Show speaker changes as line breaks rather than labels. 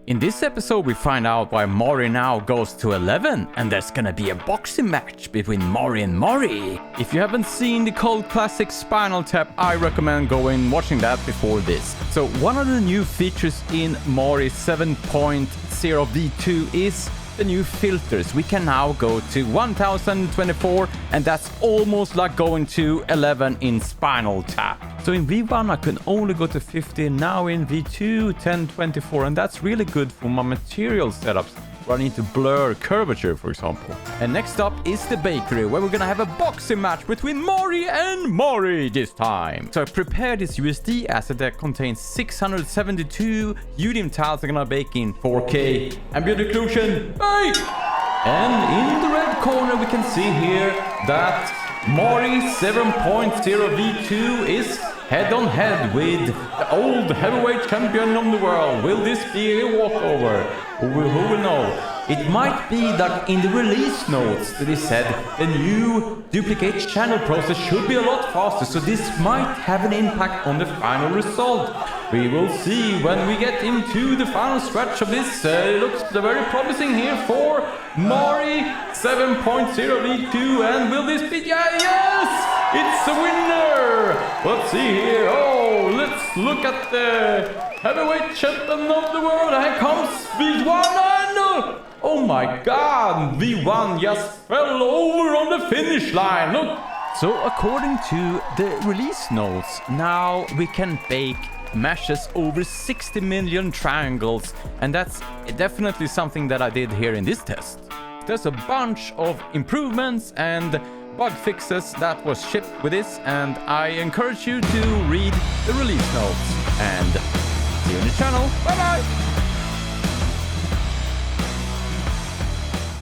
In this episode we find out why Mori now goes to 11 and there's gonna be a boxing match between Mori and Mori. If you haven't seen the cult classic Spinal Tap, I recommend going watching that before this. So one of the new features in Mori 7.0 V2 is the new filters. We can now go to 1024 and that's almost like going to 11 in Spinal Tap. So in V1 I can only go to 50, now in V2 1024, and that's really good for my material setups where I need to blur curvature, for example. And next up is the bakery, where we're gonna have a boxing match between Mori and Mori this time. So I prepared this USD asset that contains 672 UDIM tiles I'm gonna bake in 4K. Ambient occlusion, bake! And in the red corner we can see here that Mori 7.0 V2 is head-on-head with the old heavyweight champion of the world. Will this be a walkover? Who will know? It might be that in the release notes that it said the new duplicate channel process should be a lot faster, so this might have an impact on the final result. We will see when we get into the final stretch of this. It looks very promising here for Mori 7.0 V2, and will this be... Yes! It's a winner! Let's see here. Oh, let's look at the heavyweight champion of the world. Here comes V1 and... Oh my god, V1 just fell over on the finish line. Look. So according to the release notes, now we can bake meshes over 60 million triangles, and that's definitely something that I did here in this test. There's a bunch of improvements and bug fixes that was shipped with this, and I encourage you to read the release notes. And see you on the channel. Bye bye!